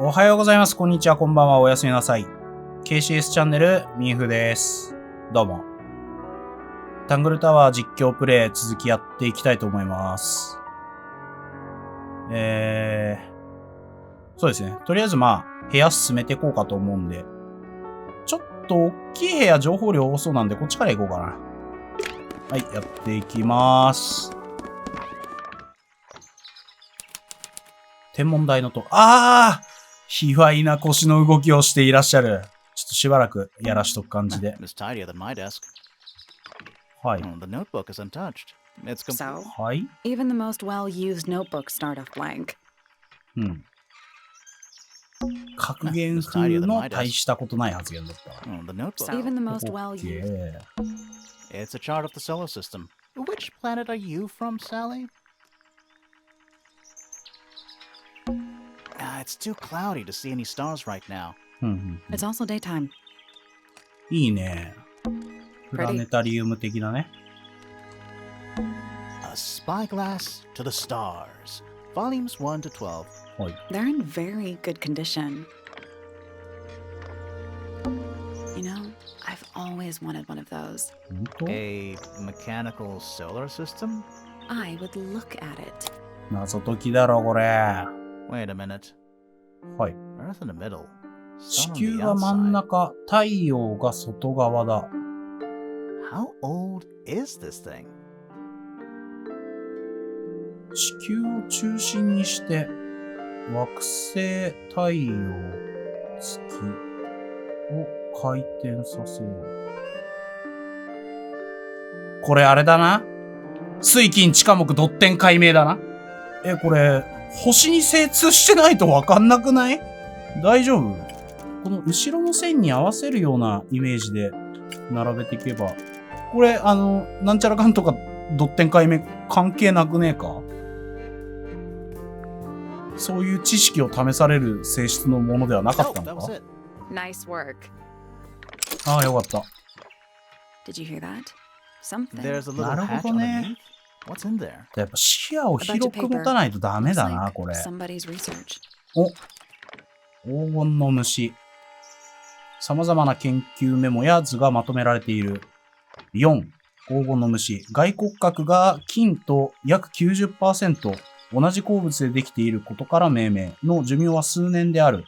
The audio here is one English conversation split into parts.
おはようございます。こんにちは。こんばんは。おやすみなさい。KCS チャンネル、みんふーです。どうも。タングルタワー実況プレイ続きやっていきたいと思います。そうですね。とりあえず部屋進めていこうかと思うんで。ちょっと大きい部屋情報量多そうなんで、こっちから行こうかな。はい、やっていきます。天文台のと、卑猥な腰の動きをしていらっしゃる。ちょっとしばらくやらしとく感じで。はい。はい。Even the most well-used notebooks start off blank. うん。格言風の大したことない発言だった。Even the most well-used. It's a chart of the solar system. Which planet are you from, Sally? It's too cloudy to see any stars right now. It's also daytime. いいね。プラネタリウム的なね。A Spyglass to the Stars, volumes 1 to 12. はい。They're in very good condition. You know, I've always wanted one of those. 本当？ A mechanical solar system? I would look at it. 謎解きだろ、これ。Wait a minute. はい。Earth in the middle. 地球が真ん中、太陽が外側だ。How old is this thing? 地球を中心にして、惑星、太陽、月を回転させる。これあれだな。水金地下木ドッテン解明だな。これ、星に精通してないとわかんなくない？大丈夫？この後ろの線に合わせるようなイメージで並べていけば。これ、なんちゃらかんとかドッテン解明関係なくねえか？そういう知識を試される性質のものではなかったのか？ Nice work. ああ、よかった。Did you hear that? Something. There's a little なる hatch ほどね。 underneath. What's in there? やっぱ視野を広く持たないとダメだな、これ。 Somebody's research. お、黄金の虫。様々な研究メモや図がまとめられている。4、黄金の虫。外骨格が金と約 90% 同じ鉱物でできていることから命名の寿命は数年である。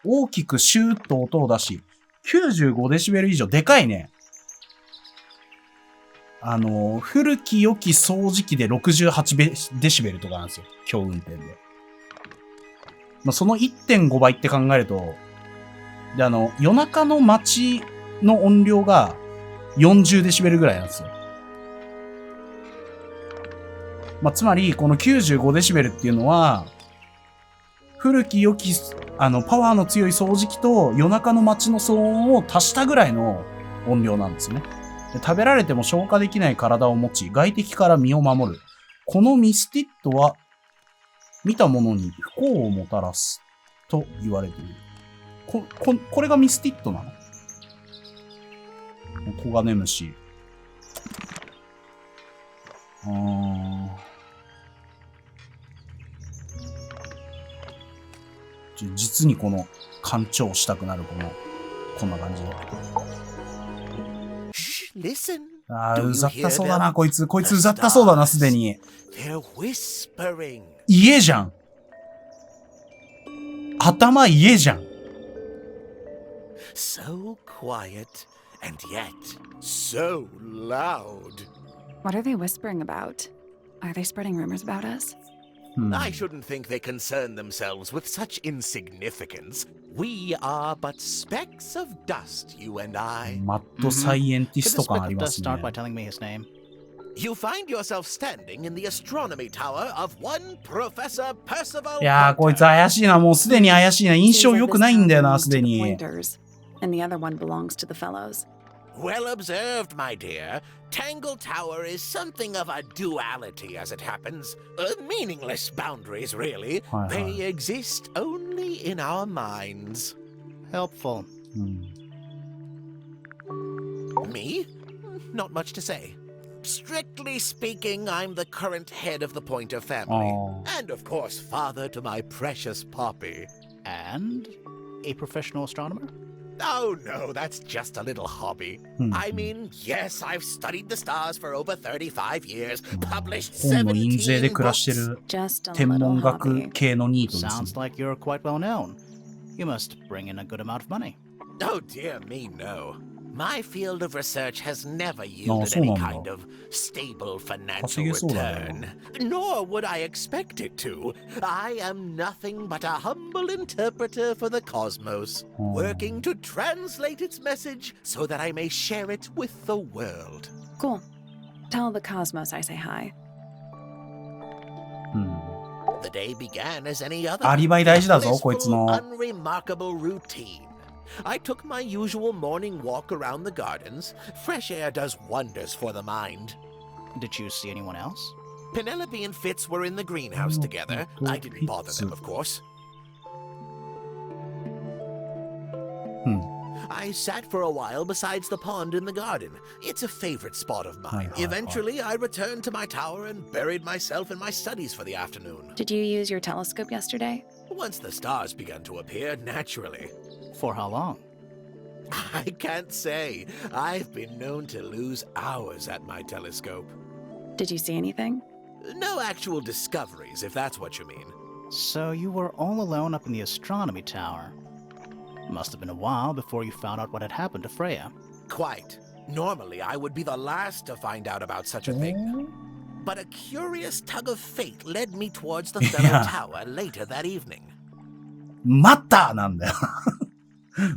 大きくシューッと音を出し、95デシベル以上。でかいね。古き良き掃除機で68デシベルとかなんですよ。強運転で。その 1.5 倍って考えると、で、夜中の街の音量が40デシベルぐらいなんですよ。つまり、この95デシベルっていうのは、古き良き、パワーの強い掃除機と夜中の街の騒音を足したぐらいの音量なんですね。で、食べられても消化できない体を持ち、外敵から身を守る。このミスティットは、見た者に不幸をもたらすと言われている。これがミスティットなの？コガネムシ。実にこの、干潮したくなるこんな感じで。うざったそうだな、こいつ。こいつうざったそうだな、すでに。家じゃん。頭家じゃん。So quiet and yet so loud. What are they whispering about? Are they spreading rumors about us? I shouldn't think they concern themselves with such insignificance. We are but specks of dust, you and I. マッドサイエンティ Could ス the ト感あ spit り of ま dust すね。 start by telling me his name? You find yourself standing in the astronomy tower of one Professor Percival. いやー、こいつ怪しいな。もうすでに怪しいな。印象良くないんだよな、すでに。 And the other one belongs to the fellows. Well observed, my dear. Tangle Tower is something of a duality as it happens. Meaningless boundaries, really. They exist only in our minds. Helpful. Me? Not much to say. Strictly speaking, I'm the current head of the Pointer family. And of course, father to my precious Poppy. And a professional astronomer? Oh no, that's just a little hobby. I mean, yes, I've studied the stars for over 35 years, published 本の印税で 17 暮らして books. る Just a 天 little 文学 hobby. 系のニートです、ね。 Sounds like you're quite well known. You must bring in a good amount of money. Oh dear me, no. My field of research has never あ、 yielded そう any なんだ。 kind of stable financial 稼げそうだね。 return. Nor would I expect it to. I am nothing but a humble interpreter for the cosmos, working to translate its message so that I may share it with the world. Cool. Tell the cosmos I say hi. The day began as any other. アリバイ大事だぞ、 Blissful, こいつの。 unremarkable routine. I took my usual morning walk around the gardens. Fresh air does wonders for the mind. Did you see anyone else? Penelope and Fitz were in the greenhouse together. I didn't bother them, of course. I sat for a while besides the pond in the garden. It's a favorite spot of mine. Eventually, I returned to my tower and buried myself in my studies for the afternoon. Did you use your telescope yesterday? Once the stars began to appear, naturally. For how long? I can't say. I've been known to lose hours at my telescope. Did you see anything? No actual discoveries, if that's what you mean. So you were all alone up in the astronomy tower. Must have been a while before you found out what had happened to Freya. Quite. Normally, I would be the last to find out about such a thing. But a curious tug of fate led me towards the fellow tower later that evening. 待ったなんだよ。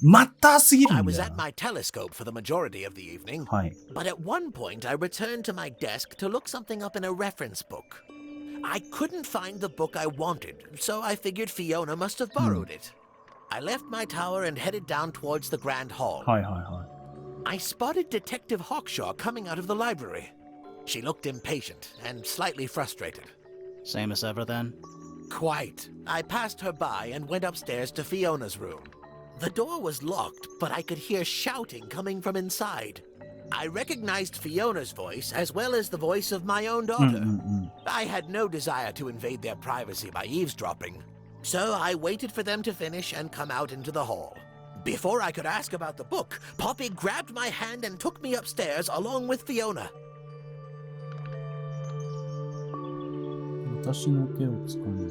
待ったすぎる I んだ was よ at。my telescope for the majority of the evening. はい。 But at one point, I returned to my desk to look something up in a reference book. I couldn't find the book I wanted, so I figured Fiona must have borrowed it. I left my tower and headed down towards the Grand Hall. はいはいは I spotted Detective Hawkshaw coming out of the library. She looked impatient and slightly frustrated. Same as ever then? Quite. I passed her by and went upstairs to Fiona's room. The door was locked, but I could hear shouting coming from inside. I recognized Fiona's voice as well as the voice of my own daughter. I had no desire to invade their privacy by eavesdropping, so I waited for them to finish and come out into the hall. Before I could ask about the book, Poppy grabbed my hand and took me upstairs along with Fiona. 私の手をつかむ。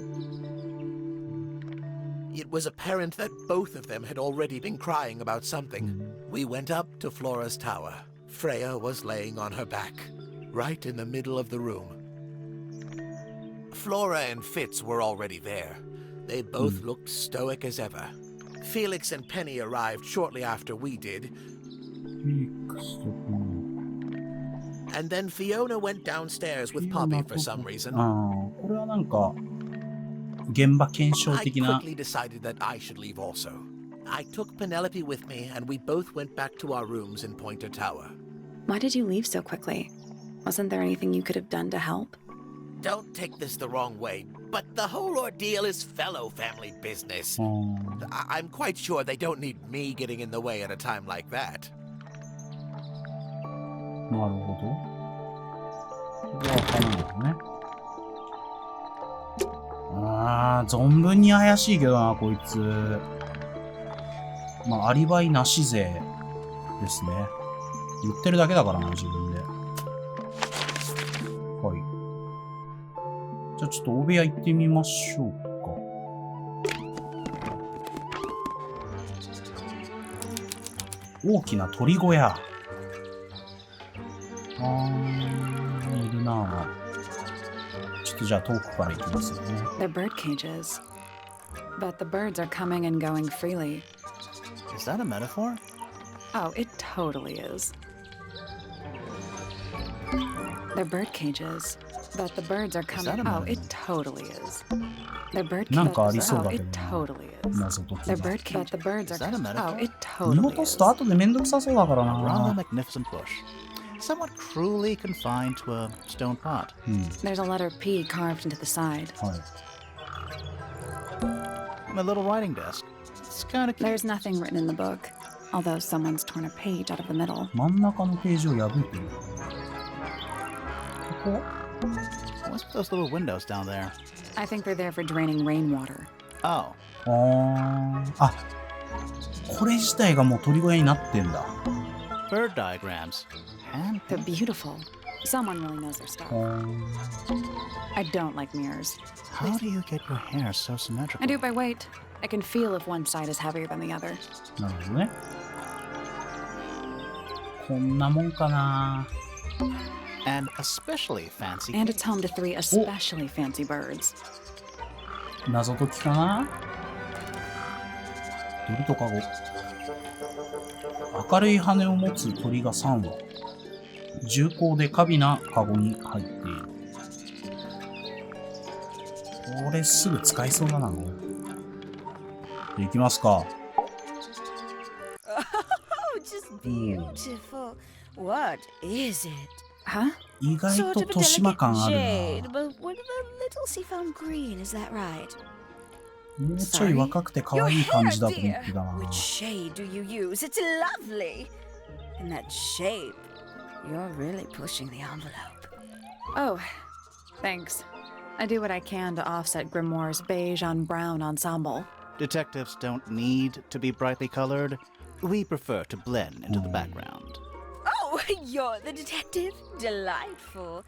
It was apparent that both of them had already been crying about something. We went up to Flora's tower. Freya was laying on her back, right in the middle of the room. Flora and Fitz were already there. They both looked stoic as ever. Felix and Penny arrived shortly after we did. And then Fiona went downstairs with Poppy for some reason. ああ、これはなんか、現場検証 I 的な。 quickly decided that I should leave also. I took Penelope with me, and we both went back to our rooms in Pointer Tower. Why did you leave so quickly? Wasn't there anything you could have done to help? Don't take this the wrong way, but the whole ordeal is fellow family business. あー I'm quite sure they don't need me getting in the way at a time like that. なるほど。これはわからないよね。ああ、存分に怪しいけどな、こいつ。まあ、アリバイなし勢ですね。言ってるだけだからな、自分で。はい。じゃあちょっと大部屋行ってみましょうか。大きな鳥小屋。いるなぁ。ちょっとじゃあ遠くから行きますよね。They're bird cages. But the birds are coming and going freely. Is that a metaphor? Oh, it totally is. They're bird cages. But the birds are that a coming. Oh, metaphor? it totally is. They're bird なん cages. かありそうだ Oh, け it どな。 totally is. 謎解き They're が。 bird cages. But the birds Is are. that a metaphor? Oh, it 見 totally 落とす is. と後でめんどくさそうだから A rather な。 magnificent bush. Somewhat cruelly confined to a stone pot. うん。 There's a letter P carved into the side. はい。 My little writing desk. It's kind of cute. There's nothing written in the book, although someone's torn a page out of the middle. 真ん中のページを破いてる。ここ What's with those little windows down there? I think they're there for draining rainwater. Oh, あ、これ自体がもう鳥小屋になってんだ。bird diagrams. And They're beautiful. Someone really knows their stuff. I don't like mirrors. how do you get your hair so I symmetrical? do by weight. I can feel if one side is heavier than the other. なるほどね。こんなもんかな。 And especially fancy. And it's home to 3 especially fancy birds. 謎解きかな。鳥とカゴ。明るい羽を持つ鳥が3羽。重厚で華美なカゴに入っている。これすぐ使いそうだな。行きますか。Oh, just beautiful. What is it? Huh? 意外 Sort と of a 豊島 delicate 感ある jade, な。 but with a little seafoam green, is that right? もうちょい若くて可愛い感じだと思ってたな。 Which shade do you use? It's lovely. And that shape, you're really pushing the envelope. Oh, thanks. I do what I can to offset Grimoire's beige on brown ensemble. Detectives don't need to be brightly colored. We prefer to blend into the background. Oh, you're the detective? Delightful.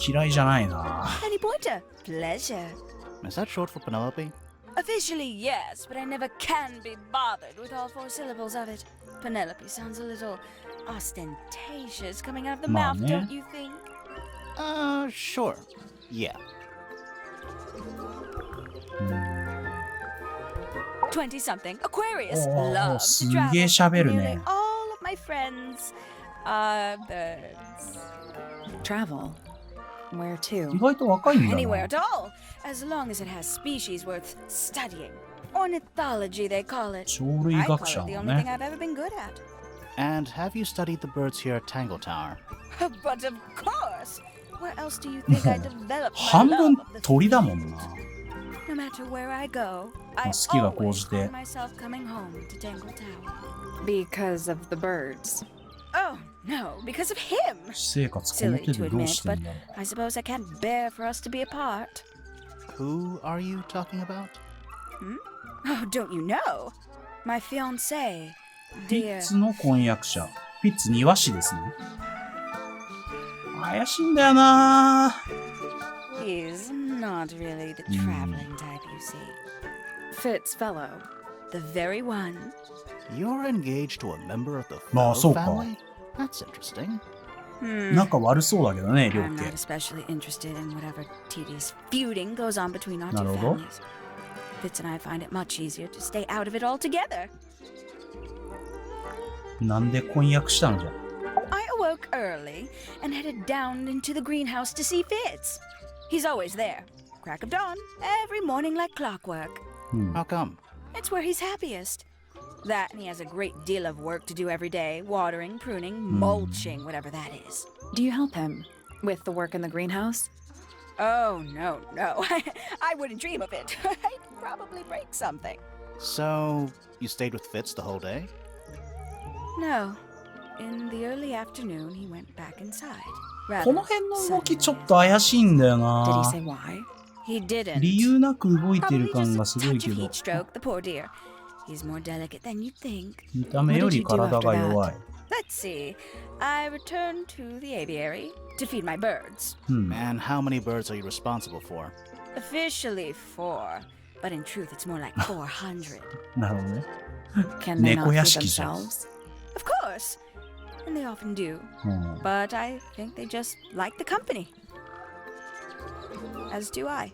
嫌いじゃないな。 Any pointer? Pleasure. Is that short for Penelope? Officially, yes, but I never can be bothered with all 4 syllables of it. Penelope sounds a little ostentatious coming out of the mouth, Mom, don't you think? Sure. Yeah. 20-something, Aquarius, Oh, love to すげえ travel. 喋る Nearly ね。 all of my friends are birds. Travel? Where 意 to? 外と若いんだ Anywhere な。 at all, as long as it has species worth studying. Ornithology, they call it. 鳥類 I call 学者 it the の only thing ね。 I've ever been good at. And have you studied the birds here at Tangle Tower? But of course! Where else do you think I developed my 半分 love of the 鳥だもんな。 No matter where I go, I 好きが高じ always て。 find myself coming home to Tangle Tower. Because of the birds. Oh, no, because of him! 私生活この Silly 手 to でどう admit, してん but だろ I suppose I can't bear for us to be apart. Who are you talking about? Oh, don't you know? My fiancé, う。ピッ dear. ツの婚約者。ピッツ庭師ですね。怪しいんだよな。 He's not really the traveling type, you see. Fitz fellow. The very one. You're engaged to a member of the まあ、 Fellow そうか。 family? That's interesting. 仲悪そうだけどね、両 I'm 家 not。especially interested in whatever tedious feuding goes on between our な two るほど。 families. Fitz and I find it much easier to stay out of it altogether. なんで婚約したのじゃ。 I awoke early and headed down into the greenhouse to see Fitz. He's always there. Crack of dawn, every morning like clockwork. How come? It's where he's happiest. That and he has a great deal of work to do every day, watering, pruning, mulching, whatever that is. Do you help him with the work in the greenhouse? Oh, no. I wouldn't dream of it. I'd probably break something. So, you stayed with Fitz the whole day? No. In the early afternoon, he went back inside. この Rather 辺の動き suddenly. ちょっと怪しいんだよ Did he な。 say why? He didn't. 理由なく動いて Probably る感が just す a ごい touch け of ど heat。stroke, the poor dear. He's more delicate than you'd think. 見た目より体が弱い。 Let's see. I returned to the aviary to feed my birds. And how many birds are you responsible for? Officially 4, but in truth it's more like 400. なるほどね。 Can they not 猫屋 feed 敷じゃん。 Of themselves? course. And they often do. うん。 But I think they just like the company. As do I.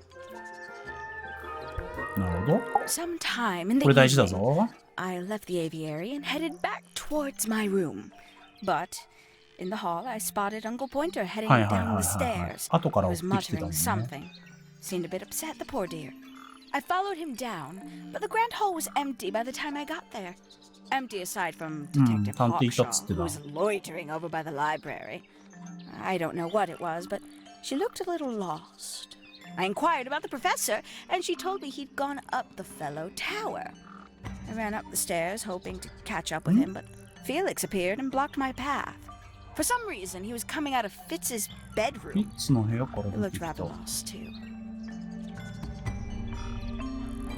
なるほど。 Sometime in こ the れ大事だ evening, ぞ。 I left the aviary and headed back towards my room. But in the hall, I spotted Uncle Pointer heading はいはいはい down はい the はい。 stairs. 後から He 追 was ってきてたも muttering んね。 something. Seemed a bit upset, the poor dear. I followed him down, but the grand hall was empty by the time I got there. Empty aside from Detective 探偵いたっつ Hawkshaw, ってた。 who was loitering over by the library. I don't know what it was, but she looked a little lost. I inquired about the professor, and she told me he'd gone up the fellow tower. I ran up the stairs, hoping to catch up with him, but Felix appeared and blocked my path. For some reason, he was coming out of Fitz's ピ bedroom. ッツの部屋から It 出 looked てきた。 rather lost, too.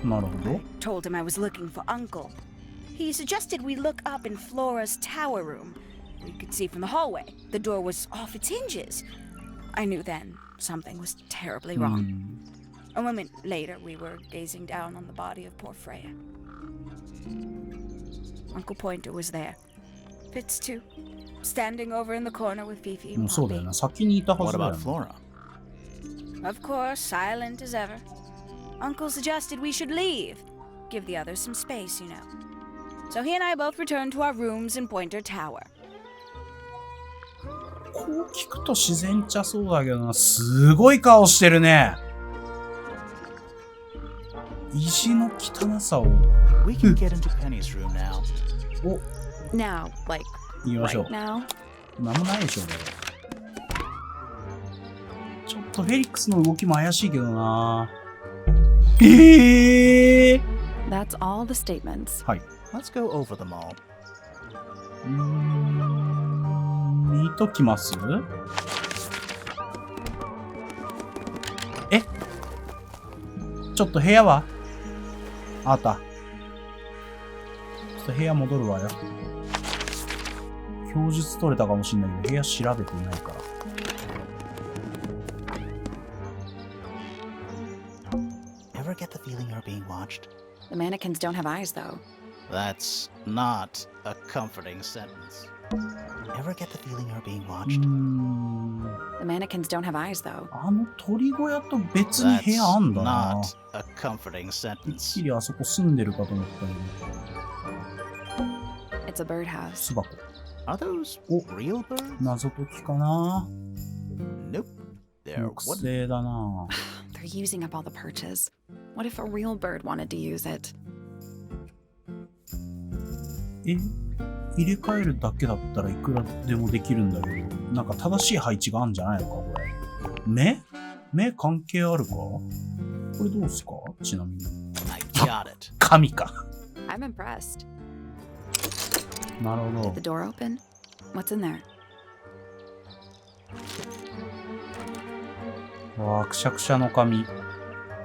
なるほど。 Told him I was looking for Uncle. He suggested we look up in Flora's tower room. We could see from the hallway. The door was off its hinges. I knew then something was terribly wrong. A moment later, we were gazing down on the body of poor Freya. Uncle Pointer was there. Fitz too, standing over in the corner with Fifi もう and そうだよ Poppy. な。先にいたは What ずだよ about な。 Flora? Of course, silent as ever. Uncle suggested we should leave. Give the others some space, you know. So he and I both returned to our rooms in Pointer Tower. こう聞くと自然ちゃそうだけどな。すごい顔してるね。意地の汚さを。 We can get into Penny's room now. お、 Now, like, 言いましょう right。now? なんもないでしょうね。ちょっとフェリックスの動きも怪しいけどな。That's all the statements. はい。Let's go over them all. 見ときます？え？ちょっと部屋は？あった。ちょっと部屋戻るわよ。供述取れたかもしんないけど、部屋調べてないから。Ever get the feeling you're being watched? The mannequins don't have eyes, though. That's not a comforting sentence. Ever get the feeling you're being うー watched? ん。 The mannequins don't have eyes, though. あの鳥小屋と別に部 That's 屋あんだな。 not a comforting てっ sentence. きりあそこ住んでるかと思ったけど。 It's a birdhouse. 巣箱。 Are those Oh. real birds? 謎解きかな。 Nope. They're 木 wooden. 製だな。 They're using up all the perches. What if a real bird wanted to use it? え、入れ替えるだけだったらいくらでもできるんだけど、なんか正しい配置があるんじゃないのか、これ。目関係あるか？これどうすか？ちなみに。 I got it. 神か。 I'm impressed. なるほ Did the ど。 door open? What's in there? わあ、くしゃくしゃの紙。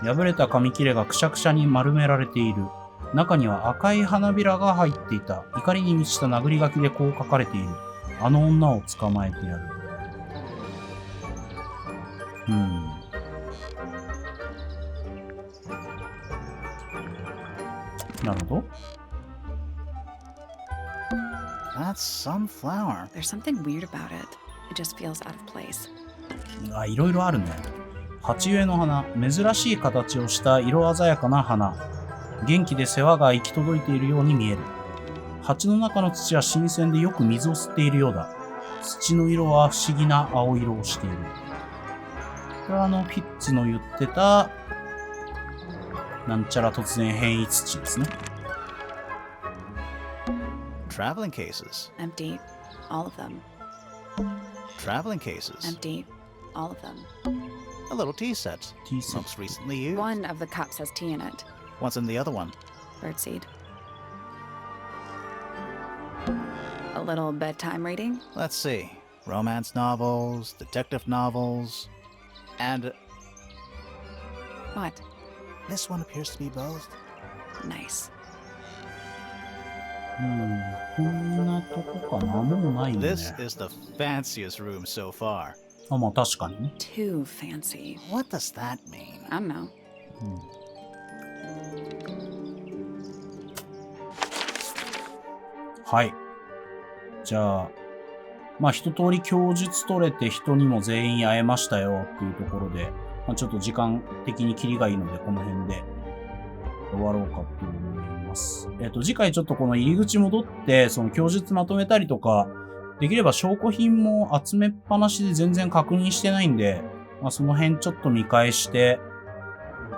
破れた紙切れがくしゃくしゃに丸められている。中には赤い花びらが入っていた。怒りに満ちた殴り書きでこう書かれている。あの女を捕まえてやる。なるほど。That's some flower. There's something weird about it. It just feels out of place. あ、いろいろあるね。鉢植えの花。珍しい形をした色鮮やかな花。元気で世話が行き届いているように見える。鉢の中の土は新鮮でよく水を吸っているようだ。土の色は不思議な青色をしている。これはフィッツの言ってた、なんちゃら突然変異土ですね。Traveling cases. Empty. All of them. Traveling cases. Empty. All of them. A little tea set. Tea set. Most recently used. One of the cups has tea in it. What's in the other one? Birdseed. A little bedtime reading. Let's see. Romance novels, detective novels, and What? this one appears to be both. Nice. こんなとこかな。もうないよね。 This is the fanciest room so far. あ、まあ確かにね。 Too fancy. What does that mean? I don't know. はい。じゃあ、まあ一通り供述取れて人にも全員会えましたよっていうところで、まあ、ちょっと時間的にキリがいいのでこの辺で終わろうかと思います。次回ちょっとこの入り口戻ってその供述まとめたりとか、できれば証拠品も集めっぱなしで全然確認してないんで、まあ、その辺ちょっと見返して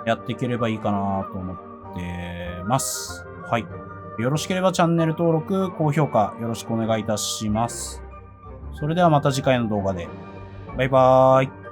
やっていければいいかなと思ってます。はい。よろしければチャンネル登録、高評価よろしくお願いいたします。それではまた次回の動画で。バイバーイ。